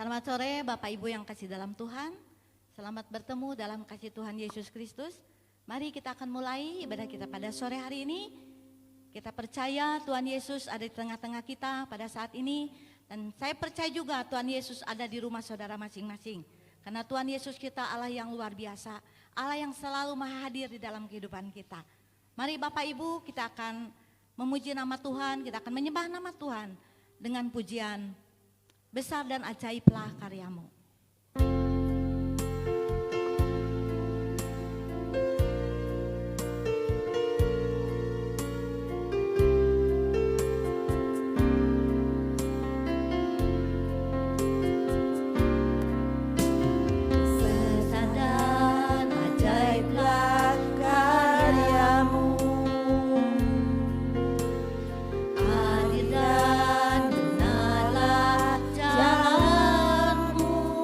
Selamat sore Bapak Ibu yang kasih dalam Tuhan. Selamat bertemu dalam kasih Tuhan Yesus Kristus. Mari kita akan mulai ibadah kita pada sore hari ini. Kita percaya Tuhan Yesus ada di tengah-tengah kita pada saat ini. Dan saya percaya juga Tuhan Yesus ada di rumah saudara masing-masing. Karena Tuhan Yesus kita Allah yang luar biasa. Allah yang selalu maha hadir di dalam kehidupan kita. Mari Bapak Ibu kita akan memuji nama Tuhan. Kita akan menyembah nama Tuhan dengan pujian besar dan ajaiblah karyamu. Adil dan benar jalanmu.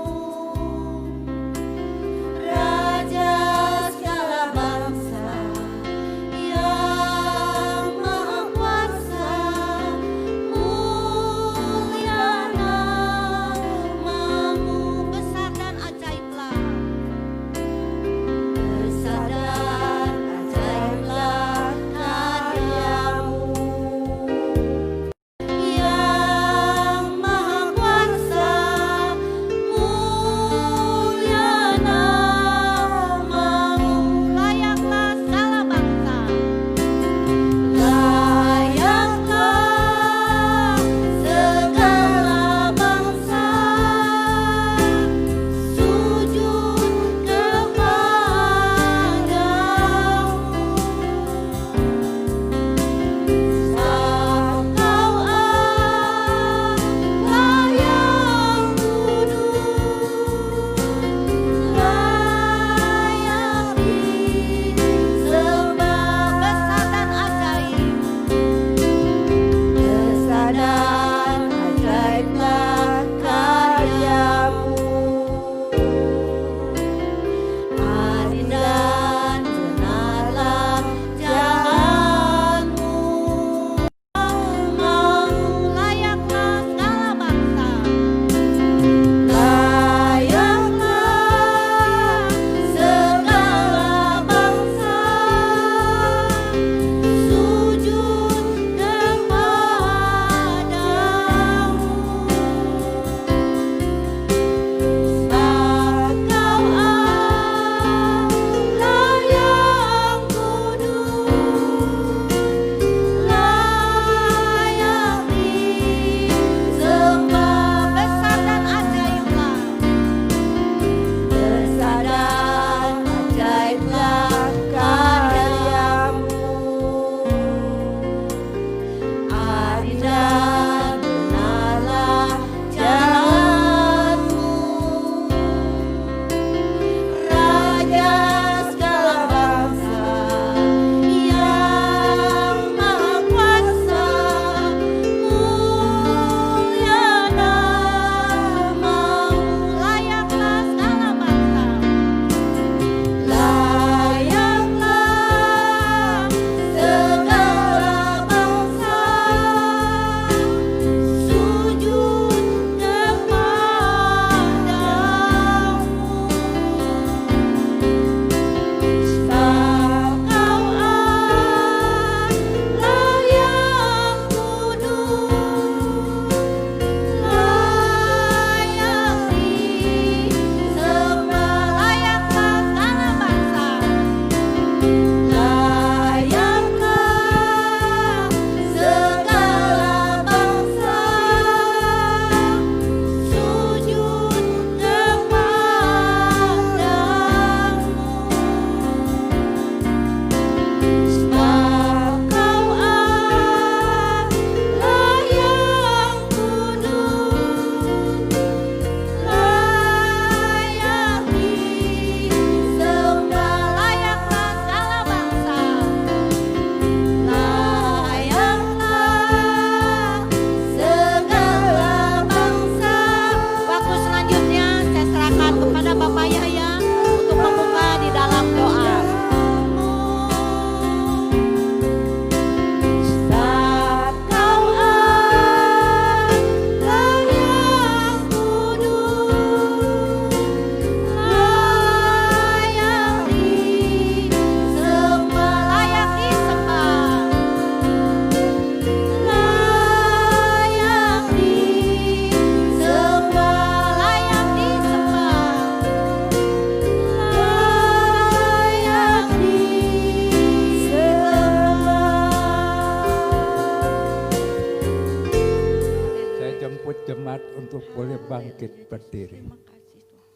jemaat untuk boleh bangkit berdiri. Terima kasih Tuhan.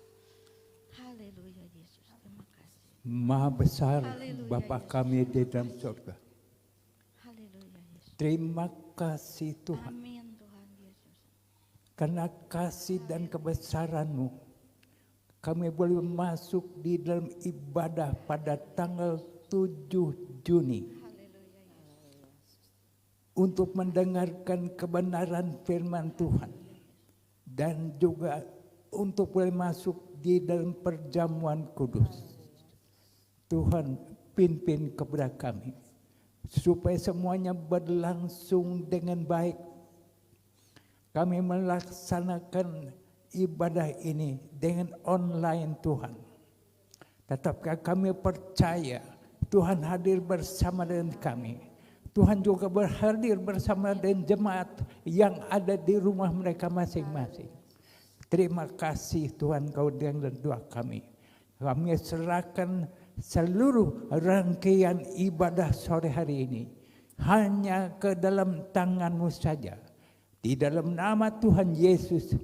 Haleluya Yesus, terima kasih. Maha besar Haleluya, Bapa Yesus. kami di dalam surga. Haleluya Yesus. Terima kasih Tuhan. Amin Tuhan Yesus. Karena kasih dan kebesaran-Mu, kami boleh masuk di dalam ibadah pada tanggal 7 Juni. Haleluya Yesus. Untuk mendengarkan kebenaran firman Tuhan. Dan juga untuk boleh masuk di dalam perjamuan kudus. Tuhan pimpin kepada kami. Supaya semuanya berlangsung dengan baik. Kami melaksanakan ibadah ini dengan online Tuhan. Tetapi kami percaya Tuhan hadir bersama dengan kami. Tuhan juga berhadir bersama dengan jemaat yang ada di rumah mereka masing-masing. Terima kasih Tuhan, Kau dengar doa kami. Kami serahkan seluruh rangkaian ibadah sore hari ini hanya ke dalam tangan-Mu saja. Di dalam nama Tuhan Yesus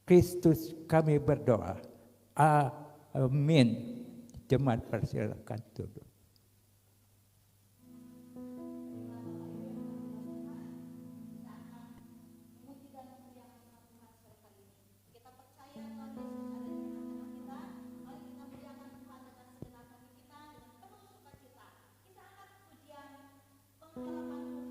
Kristus kami berdoa. Amin. Jemaat persilakan duduk. Benar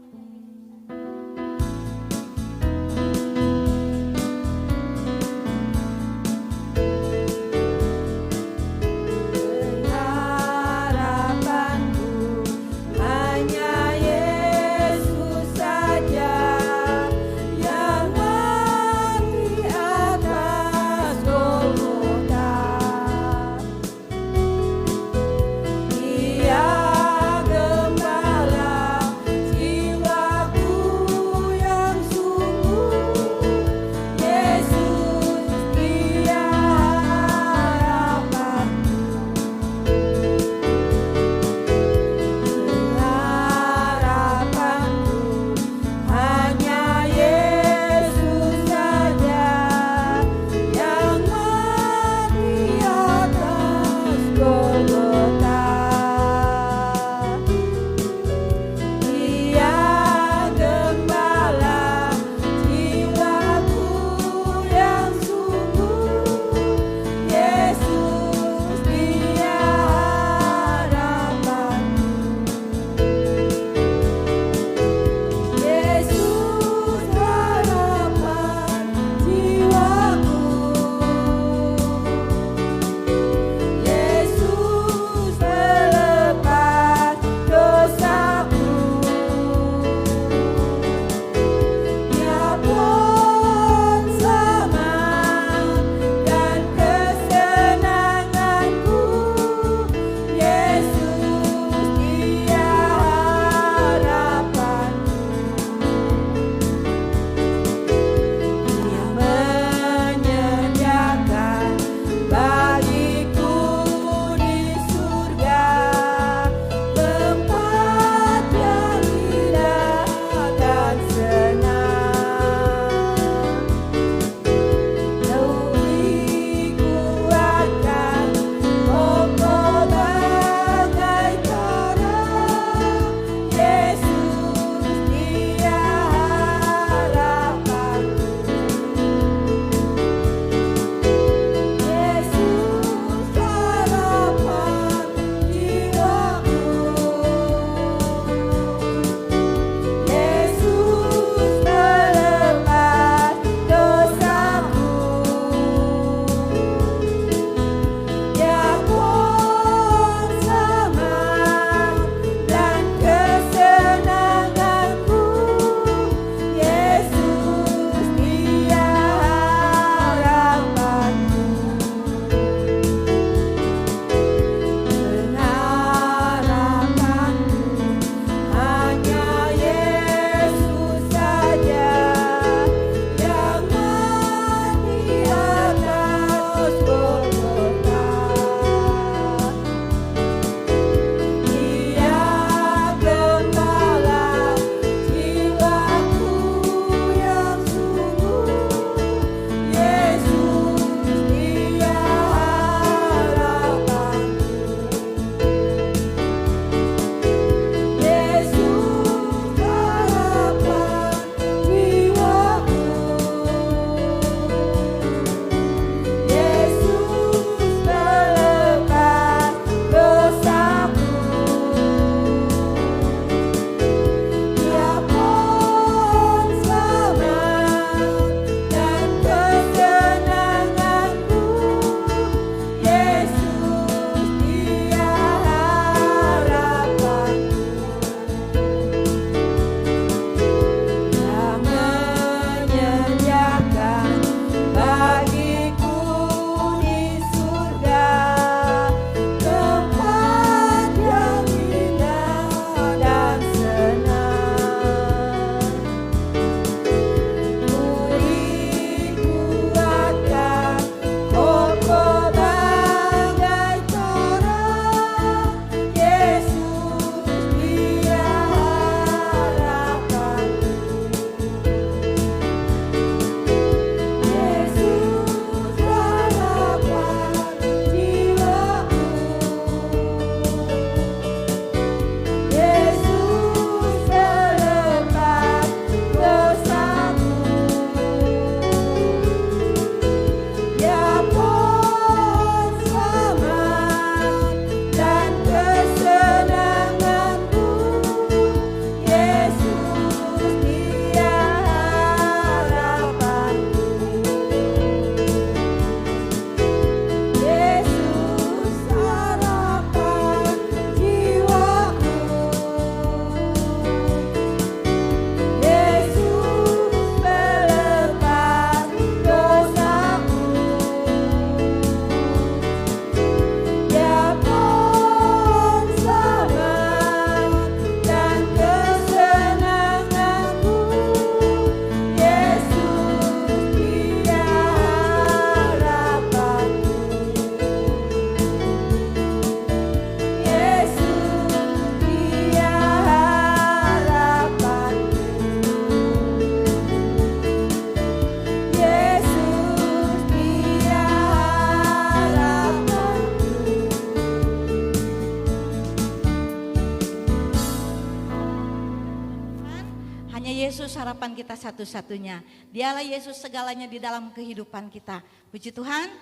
Hanya Yesus harapan kita satu-satunya. Dialah Yesus segalanya di dalam kehidupan kita. Puji Tuhan,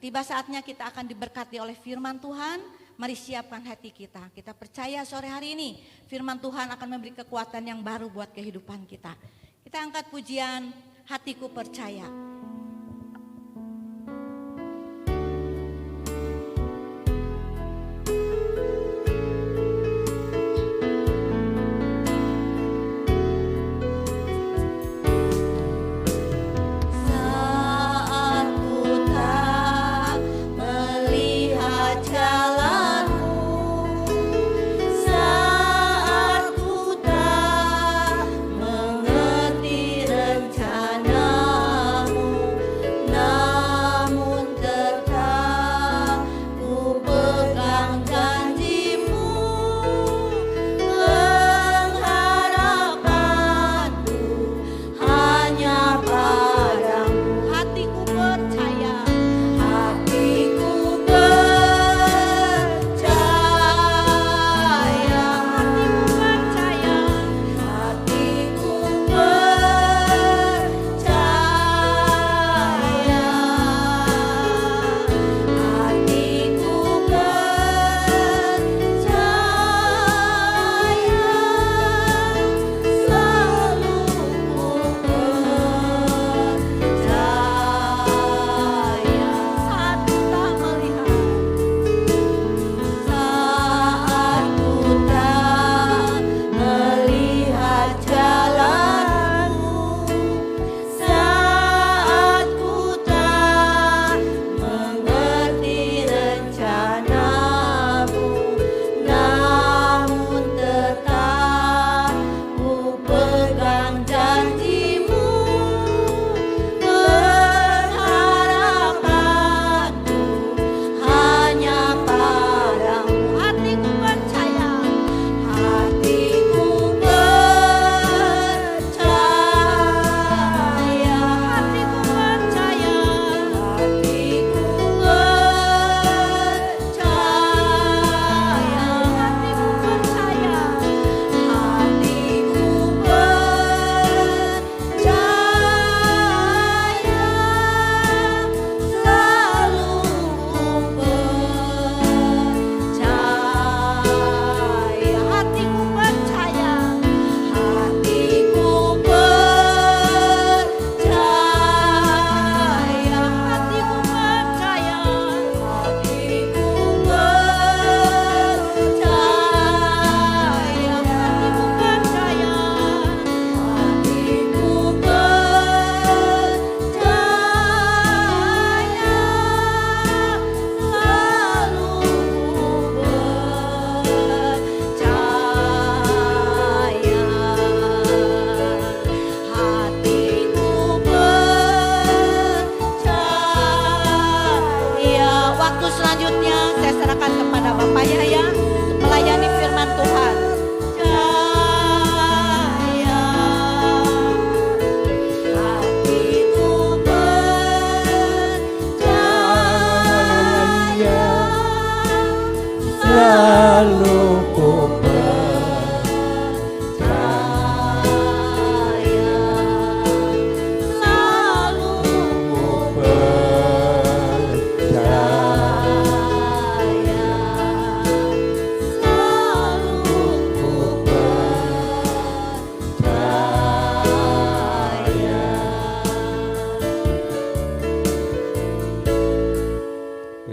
tiba saatnya kita akan diberkati oleh firman Tuhan. Mari siapkan hati kita. Kita percaya sore hari ini firman Tuhan akan memberi kekuatan yang baru buat kehidupan kita. Kita angkat pujian Hatiku Percaya.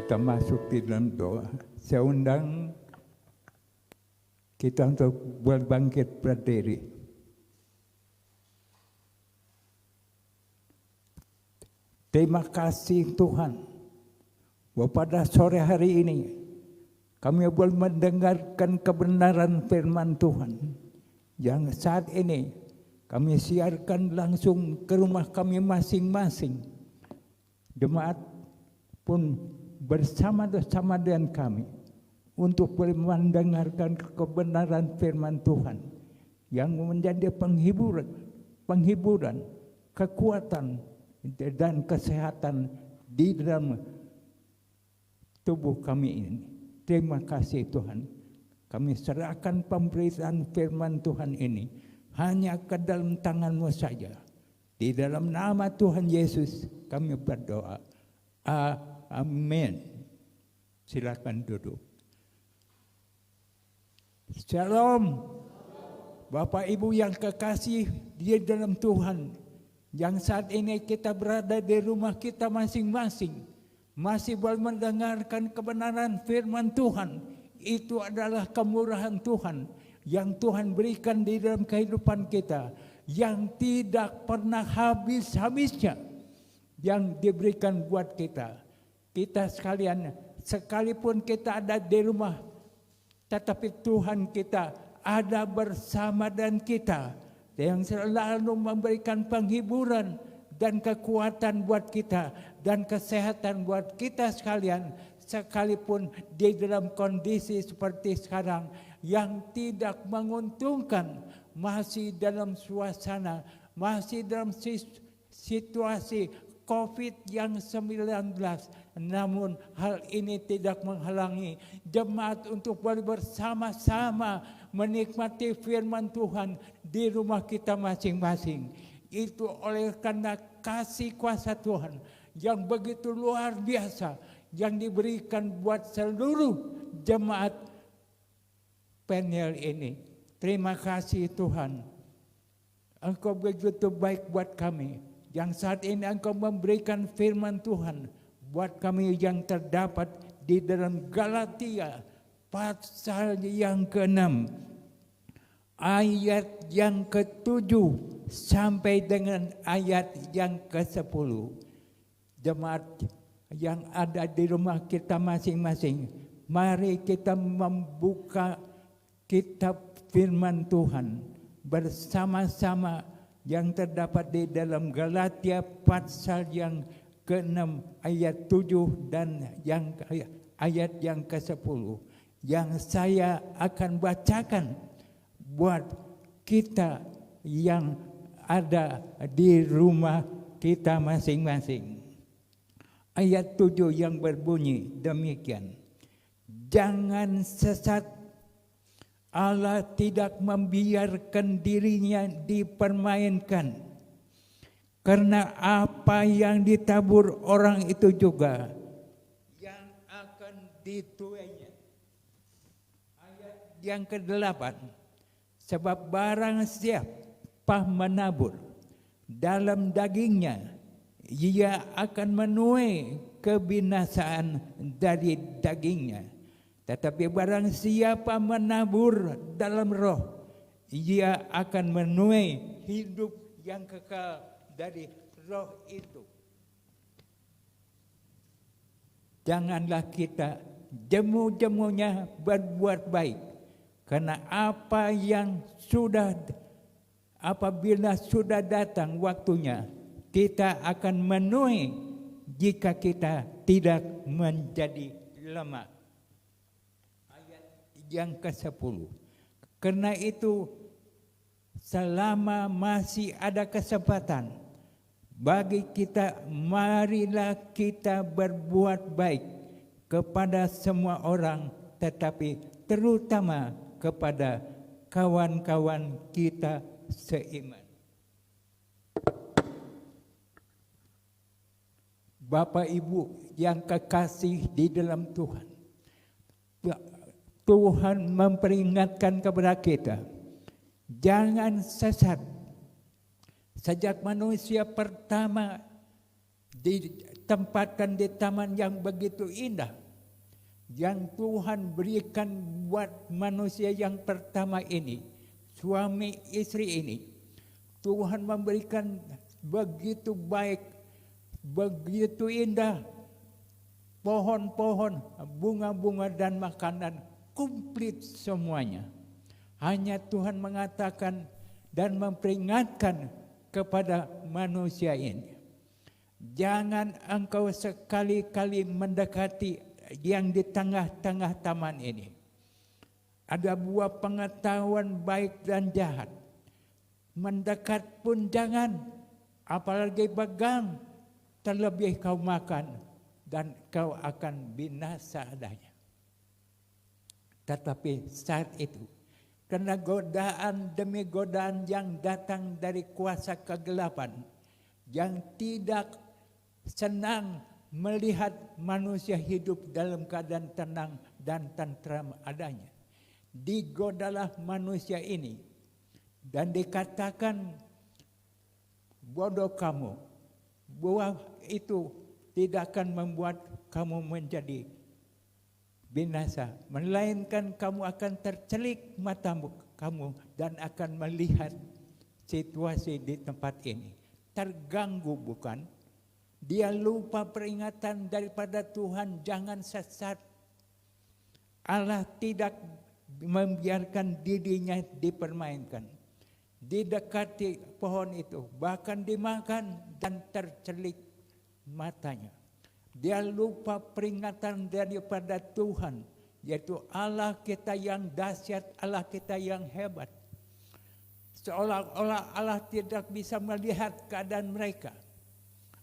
Kita masuk di dalam doa. Saya undang kita untuk berbangkit berdiri. Terima kasih Tuhan, bahwa pada sore hari ini kami boleh mendengarkan kebenaran firman Tuhan yang saat ini kami siarkan langsung ke rumah kami masing-masing. Jemaat pun bersama-sama dengan kami untuk boleh mendengarkan kebenaran firman Tuhan yang menjadi penghiburan, kekuatan dan kesehatan di dalam tubuh kami ini. Terima kasih Tuhan. Kami serahkan pemberitaan firman Tuhan ini hanya ke dalam tangan-Mu saja. Di dalam nama Tuhan Yesus kami berdoa. Amin. Silakan duduk. Shalom. Bapak Ibu yang kekasih di dalam Tuhan, yang saat ini kita berada di rumah kita masing-masing, masih boleh mendengarkan kebenaran firman Tuhan. Itu adalah kemurahan Tuhan yang Tuhan berikan di dalam kehidupan kita, yang tidak pernah habis-habisnya, yang diberikan buat kita. Kita sekalian, sekalipun kita ada di rumah, tetapi Tuhan kita ada bersama dan kita, yang selalu memberikan penghiburan dan kekuatan buat kita dan kesehatan buat kita sekalian, sekalipun di dalam kondisi seperti sekarang yang tidak menguntungkan, masih dalam suasana, masih dalam situasi COVID-19. Namun hal ini tidak menghalangi jemaat untuk bersama-sama menikmati firman Tuhan di rumah kita masing-masing. Itu oleh karena kasih kuasa Tuhan yang begitu luar biasa yang diberikan buat seluruh jemaat Peniel ini. Terima kasih Tuhan. Engkau begitu baik buat kami. Yang saat ini Engkau memberikan firman Tuhan buat kami yang terdapat di dalam Galatia pasal yang ke-6 ayat yang ke-7 sampai dengan ayat yang ke-10. Jemaat yang ada di rumah kita masing-masing, mari kita membuka kitab firman Tuhan bersama-sama yang terdapat di dalam Galatia pasal yang ke-6 ayat 7 dan yang ayat yang ke-10 yang saya akan bacakan buat kita yang ada di rumah kita masing-masing. Ayat 7 yang berbunyi demikian. Jangan sesat, Allah tidak membiarkan dirinya dipermainkan. Karena apa yang ditabur orang itu juga yang akan dituainya. Ayat yang ke-8. Sebab barang siapa menabur dalam dagingnya, ia akan menuai kebinasaan dari dagingnya. Tetapi barang siapa menabur dalam roh, ia akan menuai hidup yang kekal dari roh itu. Janganlah kita jemu-jemunya berbuat baik, karena apabila sudah datang waktunya, kita akan menuai jika kita tidak menjadi lemah. Ayat yang ke-10. Karena itu selama masih ada kesempatan bagi kita, marilah kita berbuat baik kepada semua orang, tetapi terutama kepada kawan-kawan kita seiman. Bapak Ibu yang kekasih di dalam Tuhan, Tuhan memperingatkan kepada kita, jangan sesat. Sejak manusia pertama ditempatkan di taman yang begitu indah, yang Tuhan berikan buat manusia yang pertama ini, suami istri ini, Tuhan memberikan begitu baik, begitu indah, pohon-pohon, bunga-bunga dan makanan, komplit semuanya. Hanya Tuhan mengatakan dan memperingatkan kepada manusia ini, jangan engkau sekali-kali mendekati yang di tengah-tengah taman ini. Ada buah pengetahuan baik dan jahat. Mendekat pun jangan, apalagi pegang, terlebih kau makan dan kau akan binasa adanya. Tetapi saat itu Karena godaan demi godaan yang datang dari kuasa kegelapan, yang tidak senang melihat manusia hidup dalam keadaan tenang dan tentram adanya. Digodalah manusia ini dan dikatakan, bodoh kamu, bahwa itu tidak akan membuat kamu menjadi binasa, melainkan kamu akan tercelik matamu kamu dan akan melihat situasi di tempat ini. Terganggu bukan? Dia lupa peringatan daripada Tuhan, jangan sesat. Allah tidak membiarkan dirinya dipermainkan. Didekati pohon itu, bahkan dimakan dan tercelik matanya. Dia lupa peringatan daripada Tuhan, yaitu Allah kita yang dahsyat, Allah kita yang hebat. Seolah-olah Allah tidak bisa melihat keadaan mereka.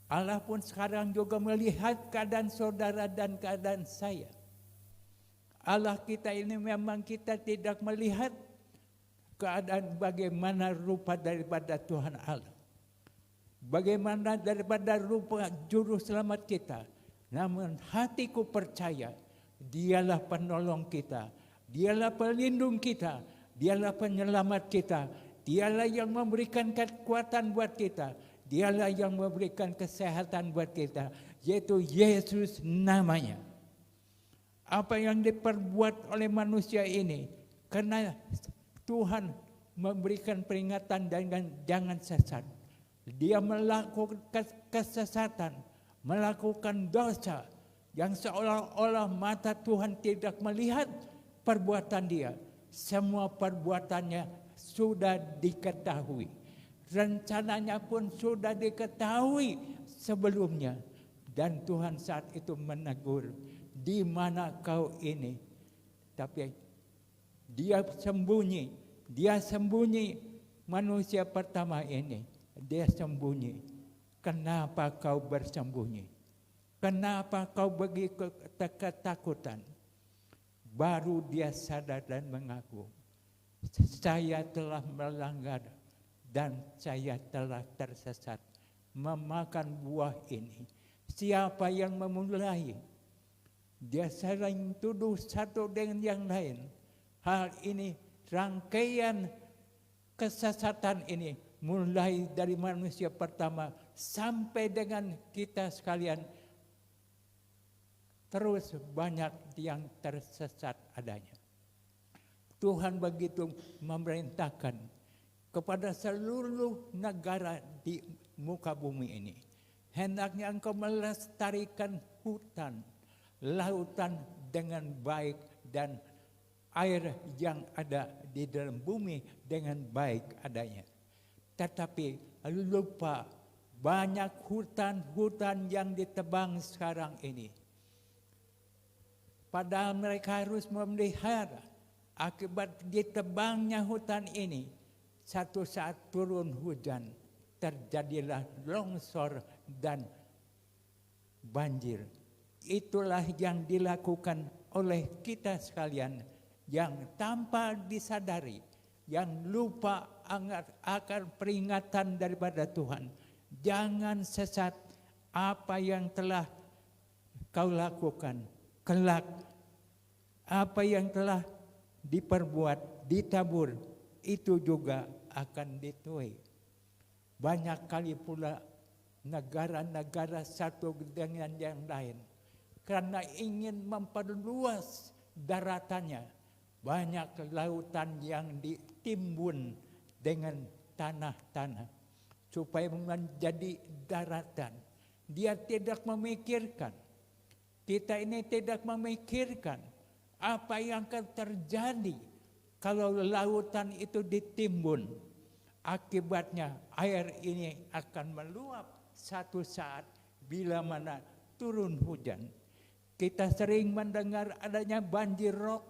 Allah pun sekarang juga melihat keadaan saudara dan keadaan saya. Allah kita ini memang kita tidak melihat keadaan bagaimana rupa daripada Tuhan Allah. Bagaimana daripada rupa juru selamat kita. Namun hatiku percaya Dialah penolong kita, Dialah pelindung kita, Dialah penyelamat kita, Dialah yang memberikan kekuatan buat kita, Dialah yang memberikan kesehatan buat kita, yaitu Yesus namanya. Apa yang diperbuat oleh manusia ini, karena Tuhan memberikan peringatan dengan jangan sesat. Dia melakukan kesesatan, melakukan dosa yang seolah-olah mata Tuhan tidak melihat perbuatan dia. Semua perbuatannya sudah diketahui. Rencananya pun sudah diketahui sebelumnya. Dan Tuhan saat itu menegur, di mana kau ini? Tapi dia sembunyi manusia pertama ini. Dia sembunyi. Kenapa kau bersembunyi? Kenapa kau begitu ketakutan? Baru dia sadar dan mengaku, saya telah melanggar dan saya telah tersesat memakan buah ini. Siapa yang memulai? Dia saling tuduh satu dengan yang lain. Hal ini, rangkaian kesesatan ini mulai dari manusia pertama sampai dengan kita sekalian, terus banyak yang tersesat adanya. Tuhan begitu memerintahkan kepada seluruh negara di muka bumi ini, hendaknya engkau melestarikan hutan, lautan dengan baik, dan air yang ada di dalam bumi dengan baik adanya. Tetapi lupa, banyak hutan-hutan yang ditebang sekarang ini. Padahal mereka harus memelihara. Akibat ditebangnya hutan ini, satu saat turun hujan, terjadilah longsor dan banjir. Itulah yang dilakukan oleh kita sekalian yang tanpa disadari, yang lupa akan peringatan daripada Tuhan. Jangan sesat, apa yang telah kau lakukan kelak, apa yang telah diperbuat, ditabur, itu juga akan dituai. Banyak kali pula negara-negara satu dengan yang lain, karena ingin memperluas daratannya, banyak lautan yang ditimbun dengan tanah-tanah supaya menjadi daratan. Dia tidak memikirkan, kita ini tidak memikirkan apa yang akan terjadi kalau lautan itu ditimbun. Akibatnya air ini akan meluap satu saat bila mana turun hujan. Kita sering mendengar adanya banjir rob.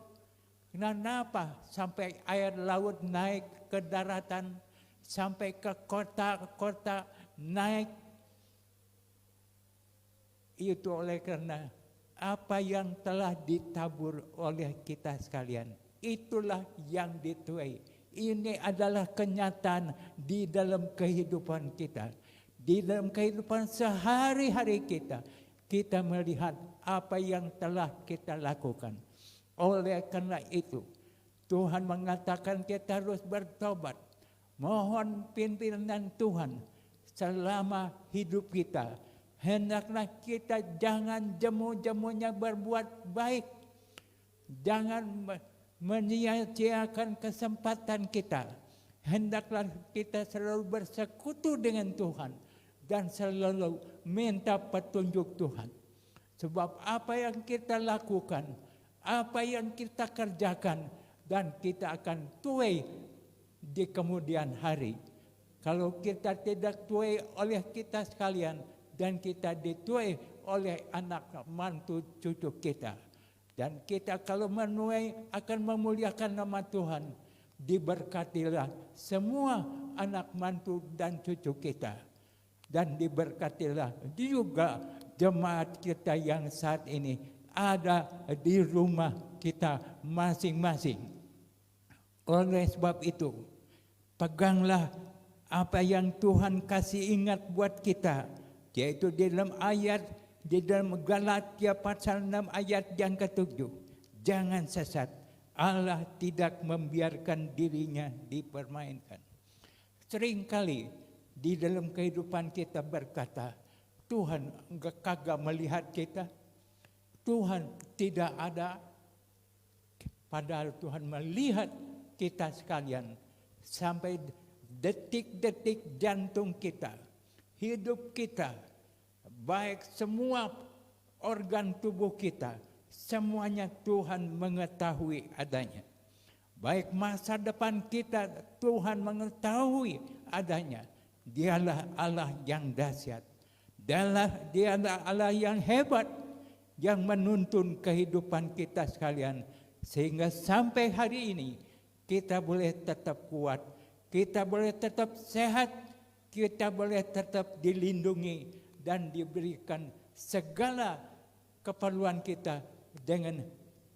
Kenapa sampai air laut naik ke daratan, sampai ke kota-kota naik? Itu oleh karena apa yang telah ditabur oleh kita sekalian itulah yang dituai. Ini adalah kenyataan di dalam kehidupan kita. Di dalam kehidupan sehari-hari kita, kita melihat apa yang telah kita lakukan. Oleh karena itu, Tuhan mengatakan kita harus bertobat. Mohon pimpinan Tuhan selama hidup kita. Hendaklah kita jangan jemu-jemunya berbuat baik. Jangan menyia-nyiakan kesempatan kita. Hendaklah kita selalu bersekutu dengan Tuhan dan selalu minta petunjuk Tuhan. Sebab apa yang kita lakukan, apa yang kita kerjakan, dan kita akan tuai di kemudian hari. Kalau kita tidak tuai oleh kita sekalian, dan kita dituai oleh anak mantu cucu kita. Dan kita kalau menuai akan memuliakan nama Tuhan. Diberkatilah semua anak mantu dan cucu kita. Dan diberkatilah juga jemaat kita yang saat ini ada di rumah kita masing-masing. Oleh sebab itu, peganglah apa yang Tuhan kasih ingat buat kita. Yaitu di dalam Galatia pasal 6 ayat yang ke-7. Jangan sesat. Allah tidak membiarkan dirinya dipermainkan. Seringkali di dalam kehidupan kita berkata, Tuhan enggak kagak melihat kita. Tuhan tidak ada. Padahal Tuhan melihat kita sekalian. Sampai detik-detik jantung kita. Hidup kita, baik semua organ tubuh kita, semuanya Tuhan mengetahui adanya. Baik masa depan kita, Tuhan mengetahui adanya. Dialah Allah yang dahsyat. Dialah Allah yang hebat, yang menuntun kehidupan kita sekalian. Sehingga sampai hari ini, kita boleh tetap kuat, kita boleh tetap sehat, kita boleh tetap dilindungi dan diberikan segala keperluan kita dengan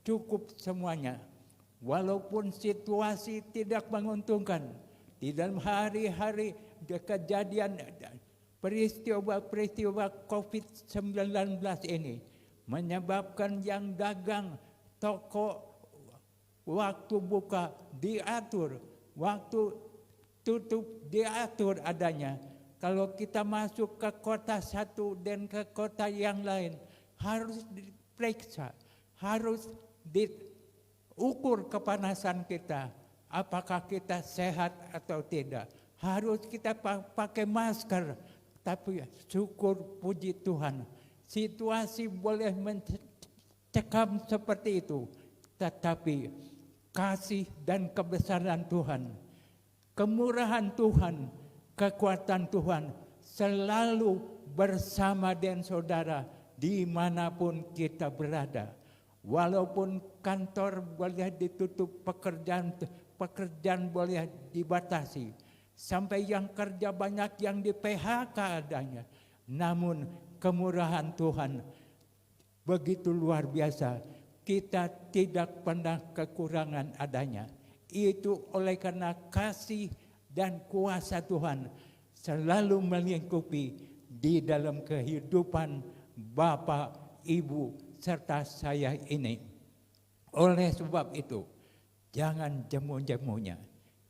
cukup semuanya. Walaupun situasi tidak menguntungkan, di dalam hari-hari kejadian peristiwa COVID-19 ini menyebabkan yang dagang toko waktu buka diatur, waktu tutup diatur adanya. Kalau kita masuk ke kota satu dan ke kota yang lain, harus diperiksa, harus diukur kepanasan kita, apakah kita sehat atau tidak. Harus kita pakai masker, tapi syukur puji Tuhan, situasi boleh mencekam seperti itu, tetapi kasih dan kebesaran Tuhan, kemurahan Tuhan, kekuatan Tuhan selalu bersama dengan saudara dimanapun kita berada. Walaupun kantor boleh ditutup, pekerjaan boleh dibatasi, sampai yang kerja banyak yang di PHK adanya. Namun kemurahan Tuhan begitu luar biasa, kita tidak pernah kekurangan adanya. Itu oleh karena kasih dan kuasa Tuhan selalu melingkupi di dalam kehidupan Bapak, Ibu, serta saya ini. Oleh sebab itu, jangan jemu-jemunya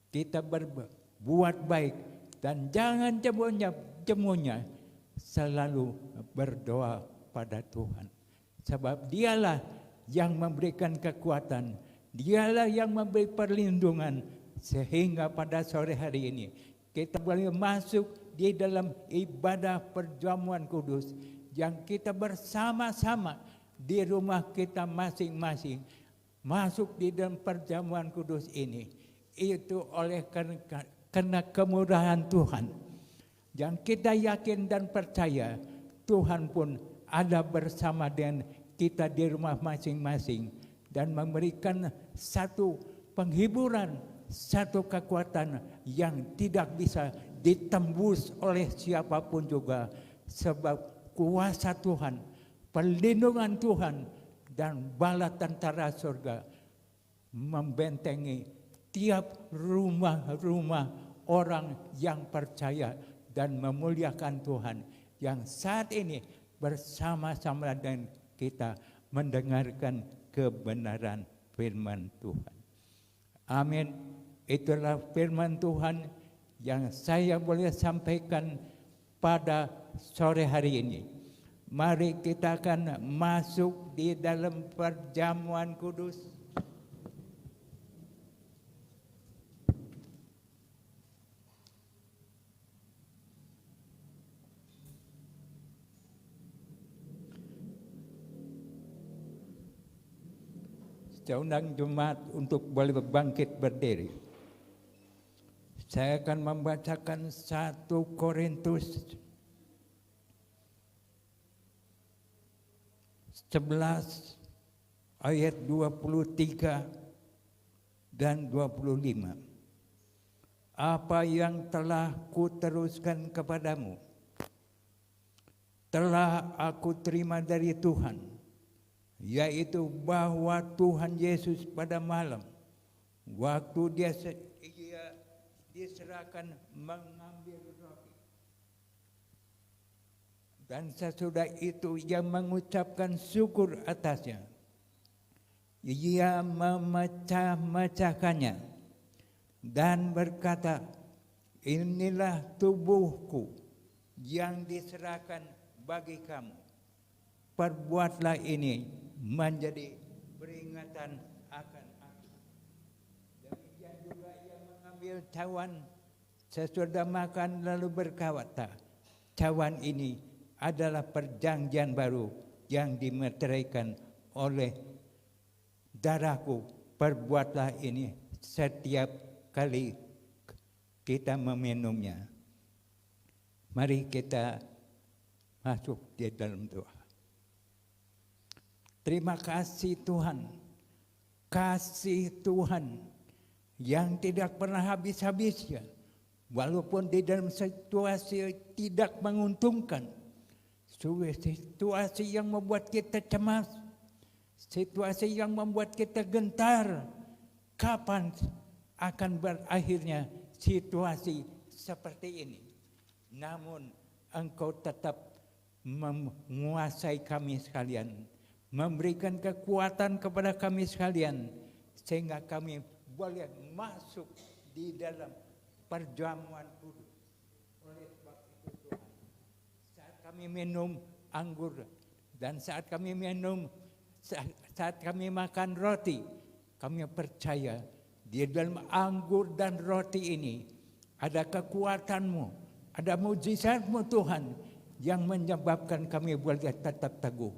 kita berbuat baik, dan jangan jemu-jemunya selalu berdoa pada Tuhan. Sebab dialah yang memberikan kekuatan, dialah yang memberi perlindungan, sehingga pada sore hari ini kita boleh masuk di dalam ibadah perjamuan kudus yang kita bersama-sama di rumah kita masing-masing masuk di dalam perjamuan kudus ini. Itu oleh karena kemurahan Tuhan yang kita yakin dan percaya Tuhan pun ada bersama dengan kita di rumah masing-masing dan memberikan satu penghiburan, satu kekuatan yang tidak bisa ditembus oleh siapapun juga, sebab kuasa Tuhan, perlindungan Tuhan, dan bala tentara surga membentengi tiap rumah-rumah orang yang percaya dan memuliakan Tuhan yang saat ini bersama-sama dengan kita mendengarkan kebenaran firman Tuhan. Amin. Itulah firman Tuhan yang saya boleh sampaikan pada sore hari ini. Mari kita akan masuk di dalam perjamuan kudus. Saya undang jemaat untuk boleh bangkit berdiri. Saya akan membacakan 1 Korintus 11 ayat 23 dan 25. Apa yang telah kuteruskan kepadamu telah aku terima dari Tuhan, yaitu bahwa Tuhan Yesus pada malam waktu dia diserahkan mengambil roti, dan sesudah itu ia mengucapkan syukur atasnya. Ia memecah-mecahkannya dan berkata, inilah tubuhku yang diserahkan bagi kamu. Perbuatlah ini menjadi peringatan akan aku. Demikian juga ia mengambil cawan sesudah makan lalu berkata, cawan ini adalah perjanjian baru yang dimeteraikan oleh darahku. Perbuatlah ini setiap kali kita meminumnya. Mari kita masuk di dalam doa. Terima kasih Tuhan, kasih Tuhan yang tidak pernah habis-habisnya, walaupun di dalam situasi tidak menguntungkan, situasi yang membuat kita cemas, situasi yang membuat kita gentar. Kapan akan berakhirnya situasi seperti ini? Namun Engkau tetap menguasai kami sekalian, memberikan kekuatan kepada kami sekalian, sehingga kami boleh masuk di dalam perjamuan kudus. Oleh sebab itu Tuhan, saat kami minum anggur dan saat kami makan roti, kami percaya di dalam anggur dan roti ini ada kekuatan-Mu, ada mujizat-Mu Tuhan, yang menyebabkan kami boleh tetap teguh,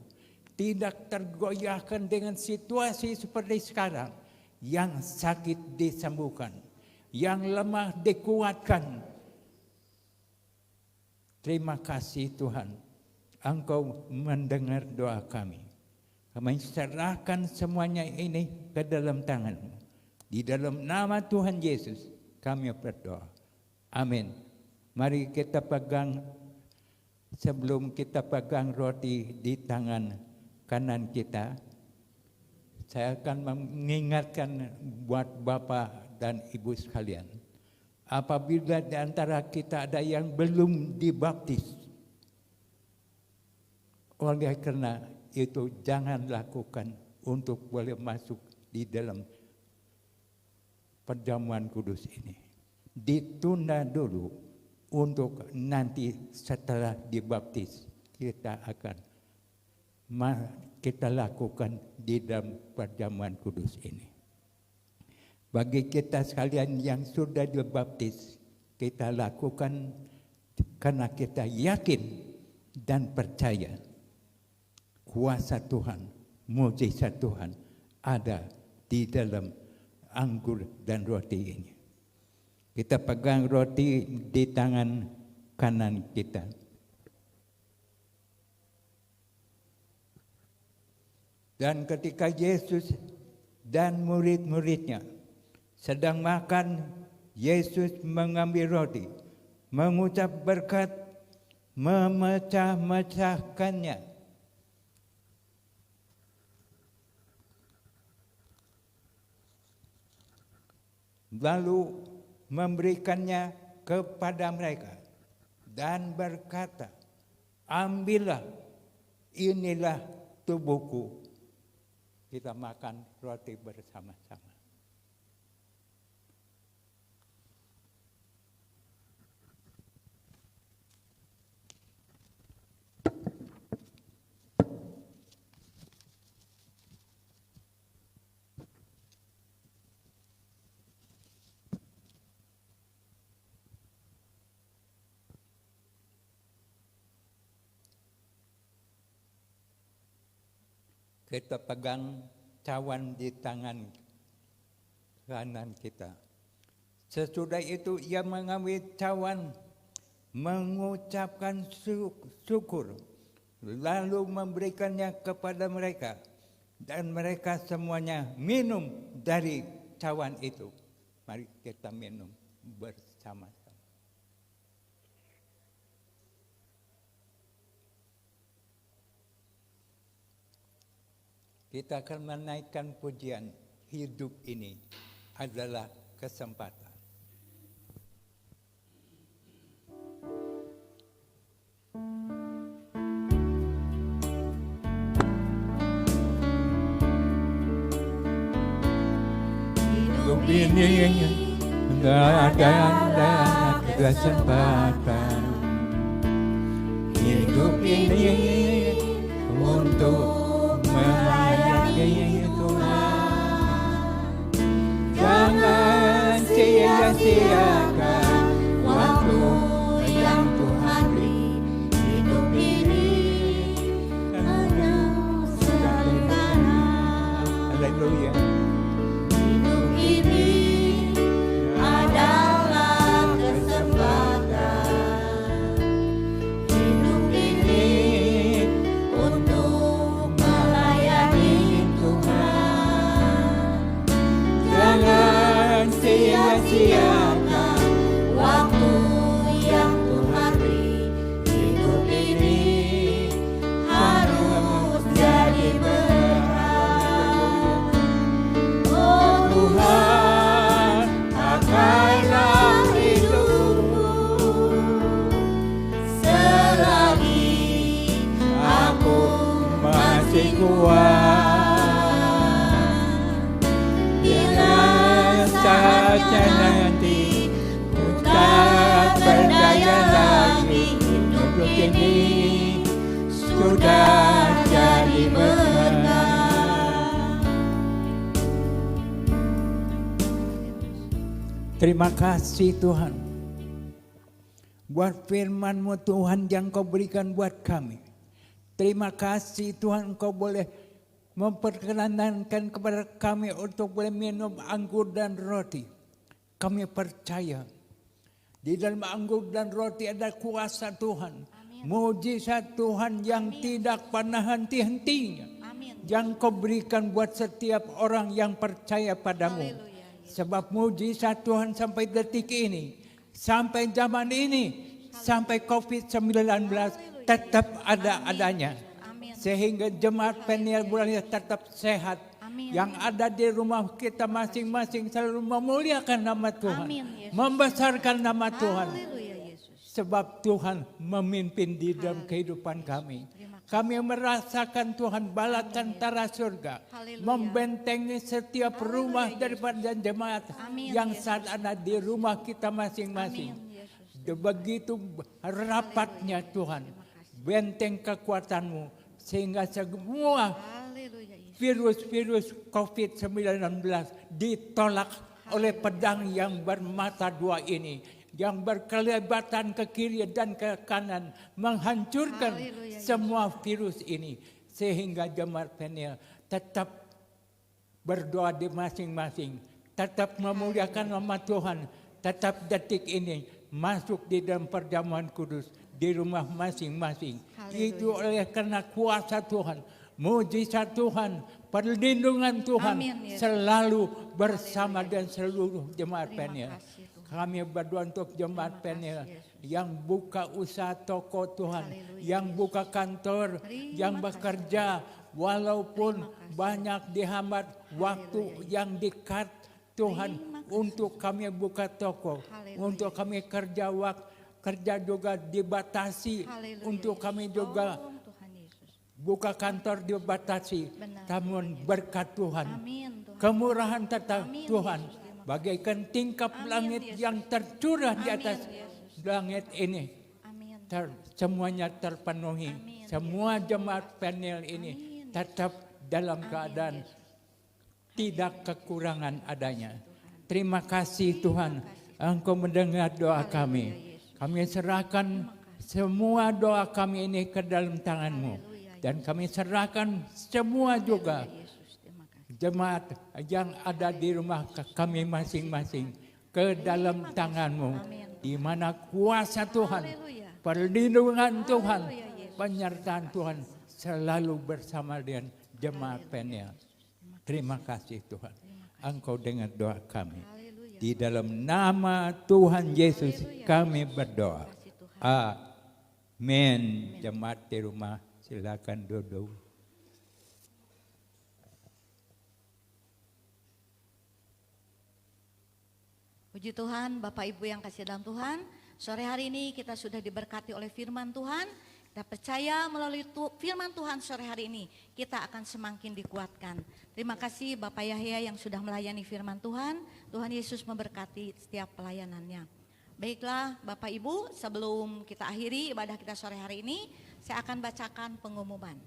tidak tergoyahkan dengan situasi seperti sekarang. Yang sakit disembuhkan, yang lemah dikuatkan. Terima kasih Tuhan, Engkau mendengar doa kami. Kami serahkan semuanya ini ke dalam tangan-Mu. Di dalam nama Tuhan Yesus kami berdoa. Amin. Mari kita pegang, sebelum kita pegang roti di tangan kanan kita, saya akan mengingatkan buat Bapak dan Ibu sekalian, apabila di antara kita ada yang belum dibaptis, oleh karena itu jangan lakukan untuk boleh masuk di dalam perjamuan kudus ini. Ditunda dulu untuk nanti setelah dibaptis kita akan kita lakukan di dalam perjamuan kudus ini. Bagi kita sekalian yang sudah dibaptis, kita lakukan karena kita yakin dan percaya kuasa Tuhan, mujizat Tuhan ada di dalam anggur dan roti ini. Kita pegang roti di tangan kanan kita. Dan ketika Yesus dan murid-muridnya sedang makan, Yesus mengambil roti, mengucap berkat, memecah-mecahkannya. lalu memberikannya kepada mereka dan berkata, ambillah, inilah tubuhku. Kita makan roti bersama-sama. Kita pegang cawan di tangan kanan kita. Sesudah itu ia mengambil cawan, mengucapkan syukur, lalu memberikannya kepada mereka. Dan mereka semuanya minum dari cawan itu. Mari kita minum bersama-sama. Kita akan menaikkan pujian, hidup ini adalah kesempatan. Hidup ini adalah kesempatan. Hidup ini untuk melayani Tuhan. Jangan sia-siakan waktu yang Tuhan beri. Hidup ini hanya sementara. Haleluya. Hidup ini adalah kesempatan. Hidup ini untuk jangan sia-siakan waktu yang Tuhan beri. Hidup ini harus jadi berkah. Oh Tuhan, pakailah hidupku selagi aku masih kuat. Saatnya nanti ku tak berdaya lagi. Hidup ini sudah jadi berkah. Terima kasih Tuhan buat firman-Mu Tuhan yang Kau berikan buat kami. Terima kasih Tuhan Kau boleh memperkenankan kepada kami untuk boleh minum anggur dan roti. Kami percaya di dalam anggur dan roti ada kuasa Tuhan. Amin. Mujizat Tuhan yang tidak pernah henti-hentinya. Yang Kau berikan buat setiap orang yang percaya padamu. Haleluya. Sebab mujizat Tuhan sampai detik ini, sampai zaman ini, sampai COVID-19 tetap ada adanya. Sehingga jemaat Peniel Bulan tetap sehat. Amin. Yang ada di rumah kita masing-masing selalu memuliakan nama Tuhan. Amin, membesarkan nama Tuhan. Sebab Tuhan memimpin di dalam kehidupan kami. Kami merasakan Tuhan bala tentara surga. Membentengi setiap rumah daripada jemaat. Yang saat ada di rumah kita masing-masing. Begitu rapatnya Tuhan. Benteng kekuatan-Mu. Sehingga semua virus-virus COVID-19 ditolak oleh pedang yang bermata dua ini. Yang berkelebatan ke kiri dan ke kanan. Menghancurkan semua virus ini. Sehingga jemaat Peniel tetap berdoa di masing-masing. Tetap memuliakan nama Tuhan. Tetap detik ini masuk di dalam perjamuan kudus. Di rumah masing-masing. Itu oleh karena kuasa Tuhan, mujizat Tuhan, perlindungan Tuhan. Amin, selalu bersama dan seluruh jemaat Peniel. Kami berdoa untuk jemaat Peniel yang buka usaha toko Tuhan, yang buka kantor, yang bekerja walaupun banyak dihambat waktu yang dekat Tuhan. untuk kami buka toko, Haleluya. untuk kami kerja juga dibatasi, Haleluya, untuk kami juga Tolong Tuhan Yesus. buka kantor dibatasi. Benar. Namun berkat Tuhan, Amin Tuhan. kemurahan tetap Amin, Tuhan, Yesus. Terima kasih. bagaikan tingkap Amin, langit Yesus. yang tercurah di Amin, atas Yesus. langit ini. Amin. Semuanya terpenuhi. Amin, Semua jemaat panel ini Amin. tetap dalam Amin, keadaan Yesus. tidak kekurangan adanya. Terima kasih Tuhan, Engkau mendengar doa Haleluya, kami. Yesus. Kami serahkan semua doa kami ini ke dalam tangan-Mu. Haleluya, Dan kami serahkan semua juga Yesus, terima kasih. jemaat yang ada di rumah kami masing-masing ke dalam tangan-Mu. Amin. Di mana kuasa Tuhan, Haleluya. perlindungan Tuhan, Haleluya, Yesus. penyertaan Tuhan selalu bersama dengan jemaat panel. Terima kasih Tuhan. Engkau dengar doa kami. Haleluya. Di dalam nama Tuhan Yesus kami berdoa. Kasih Tuhan. Amin. Jemaat di rumah silakan duduk. Puji Tuhan, Bapak Ibu yang kasih dalam Tuhan, sore hari ini kita sudah diberkati oleh firman Tuhan. Kita percaya melalui firman Tuhan sore hari ini, kita akan semakin dikuatkan. Terima kasih Bapak Yahya yang sudah melayani firman Tuhan. Tuhan Yesus memberkati setiap pelayanannya. Baiklah Bapak Ibu, sebelum kita akhiri ibadah kita sore hari ini, saya akan bacakan pengumuman.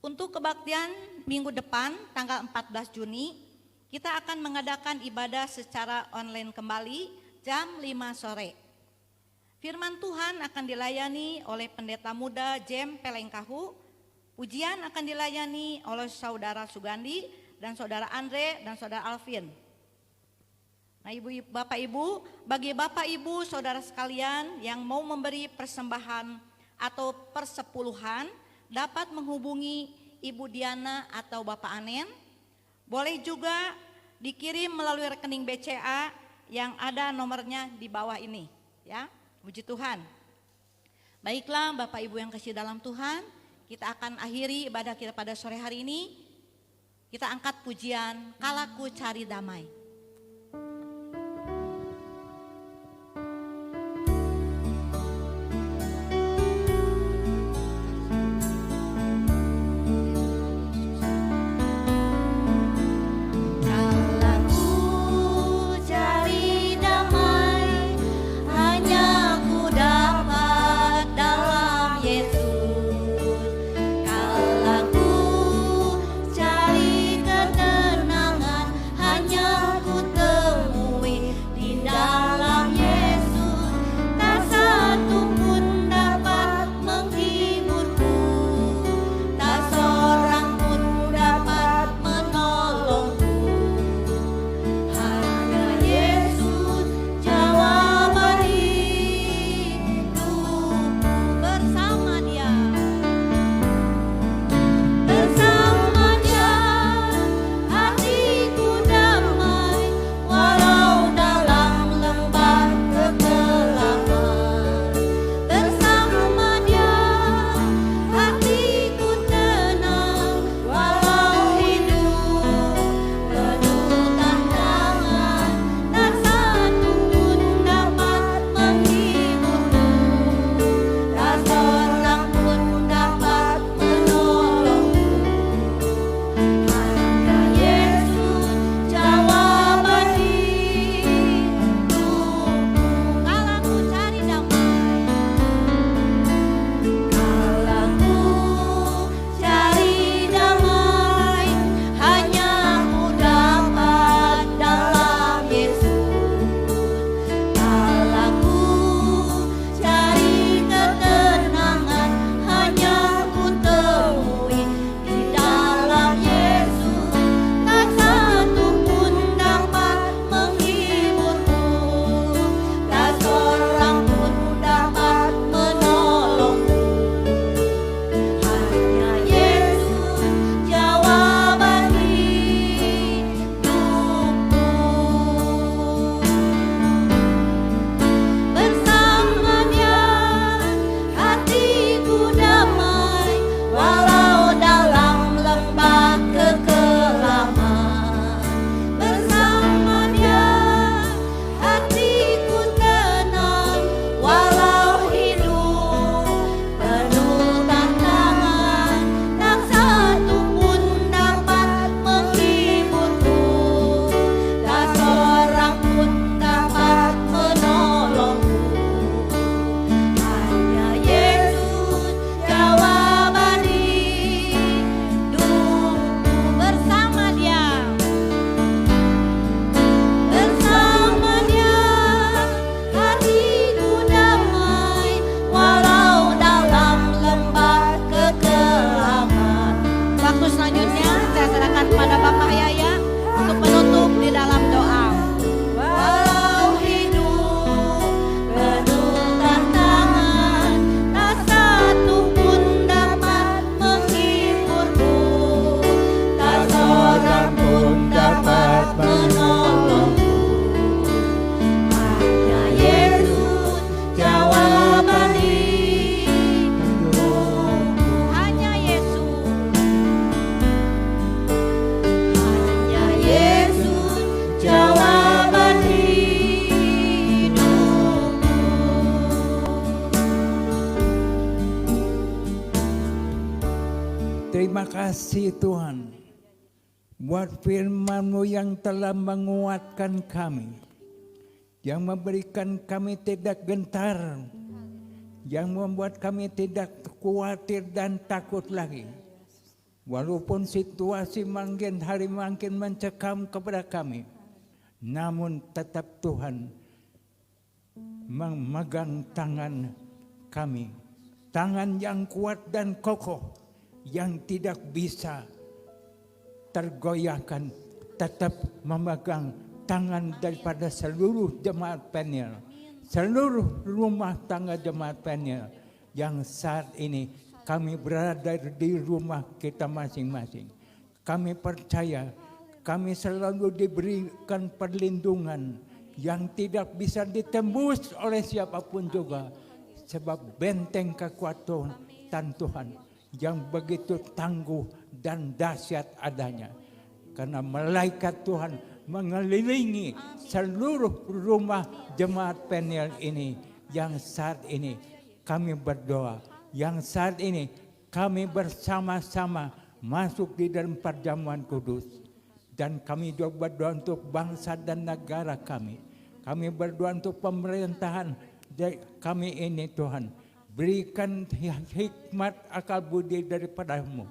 Untuk kebaktian minggu depan, tanggal 14 Juni, kita akan mengadakan ibadah secara online kembali jam 5 sore. Firman Tuhan akan dilayani oleh pendeta muda Jem Pelengkahu. Pujian akan dilayani oleh saudara Sugandi dan saudara Andre dan saudara Alvin. Nah Bapak Ibu, bagi Bapak Ibu saudara sekalian yang mau memberi persembahan atau persepuluhan, dapat menghubungi Ibu Diana atau Bapak Anen. Boleh juga dikirim melalui rekening BCA yang ada nomornya di bawah ini, ya. Puji Tuhan. Baiklah Bapak Ibu yang kasih dalam Tuhan, kita akan akhiri ibadah kita pada sore hari ini. Kita angkat pujian Kalaku Cari Damai. Cari ketenangan hanya Terima kasih Tuhan buat firman-Mu yang telah menguatkan kami, yang memberikan kami tidak gentar, yang membuat kami tidak khawatir dan takut lagi. Walaupun situasi makin hari makin mencekam kepada kami, namun tetap Tuhan memegang tangan kami, tangan yang kuat dan kokoh, yang tidak bisa tergoyahkan, tetap memegang tangan daripada seluruh jemaat Peniel, seluruh rumah tangga jemaat Peniel yang saat ini kami berada di rumah kita masing-masing. Kami percaya kami selalu diberikan perlindungan yang tidak bisa ditembus oleh siapapun juga, sebab benteng kekuatan Tuhan yang begitu tangguh dan dahsyat adanya. Karena malaikat Tuhan mengelilingi seluruh rumah jemaat Peniel ini, yang saat ini kami berdoa, yang saat ini kami bersama-sama masuk di dalam perjamuan kudus. Dan kami juga berdoa untuk bangsa dan negara kami. Kami berdoa untuk pemerintahan kami ini Tuhan. Berikan hikmat akal budi daripada-Mu,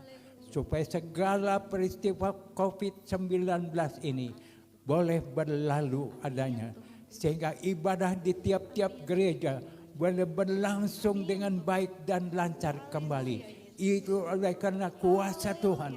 supaya segala peristiwa COVID-19 ini boleh berlalu adanya. Sehingga ibadah di tiap-tiap gereja boleh berlangsung dengan baik dan lancar kembali. Itu oleh karena kuasa Tuhan,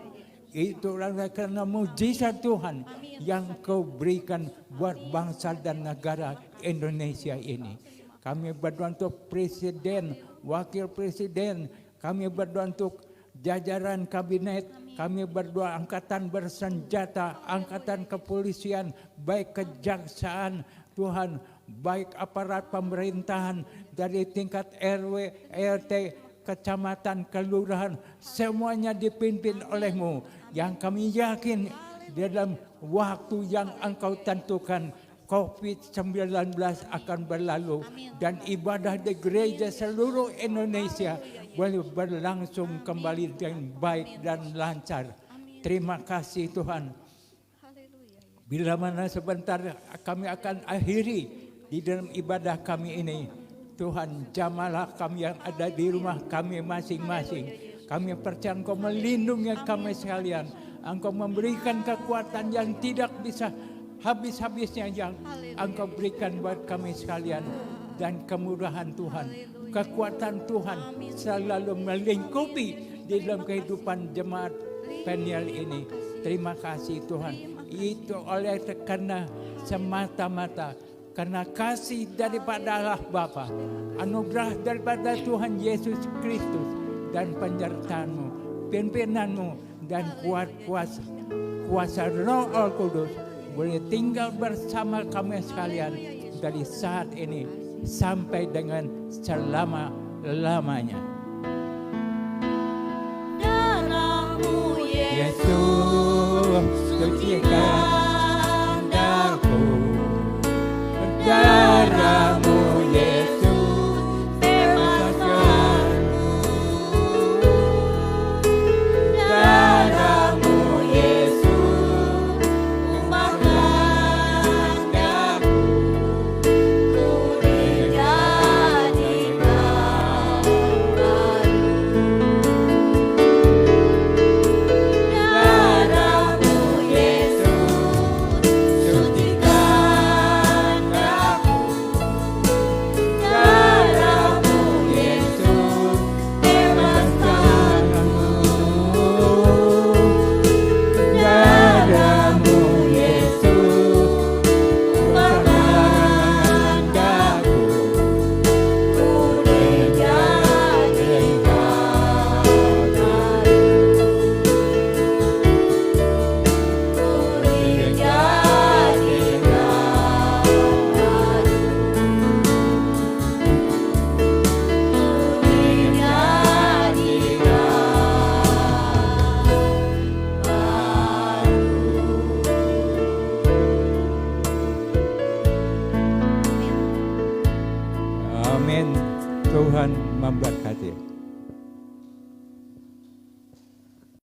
itu oleh karena mujizat Tuhan yang Kau berikan buat bangsa dan negara Indonesia ini. Kami berdoa untuk presiden, wakil presiden, kami berdoa untuk jajaran kabinet, kami berdoa angkatan bersenjata, angkatan kepolisian, baik kejaksaan Tuhan, baik aparat pemerintahan dari tingkat RW, RT, kecamatan, kelurahan, semuanya dipimpin oleh-Mu, yang kami yakin dalam waktu yang Engkau tentukan COVID-19 akan berlalu. Amin. Dan ibadah di gereja seluruh Indonesia boleh berlangsung kembali dengan baik dan lancar. Terima kasih Tuhan. Haleluya. Bila mana sebentar kami akan akhiri di dalam ibadah kami ini, Tuhan jamalah kami yang ada di rumah kami masing-masing. Kami percaya Engkau melindungi kami sekalian. Engkau memberikan kekuatan yang tidak bisa habis-habisnya yang Engkau berikan buat kami sekalian. Dan kemurahan Tuhan, kekuatan Tuhan selalu melingkupi di dalam kehidupan jemaat Peniel ini. Terima kasih Tuhan. Itu oleh karena semata-mata karena kasih daripada Allah Bapa, anugerah daripada Tuhan Yesus Kristus, dan penyertaan-Mu, pimpinan-Mu, dan kuasa Roh Al-Kudus boleh tinggal bersama kami sekalian dari saat ini sampai dengan selama-lamanya. Darah-Mu Yesus, sucikan daku. Darah-Mu Yesus, bebaskan-Ku. Darah-Mu Yesus, ubahkan daku. Ku dijadikan baru. Darah-Mu Yesus, sucikan daku. Darah-Mu Yesus, bebaskan-Ku. Darah-Mu Yesus, ubahkan daku. ku dijadikan baru. Ku dijadikan baru. Amin. Tuhan memberkati.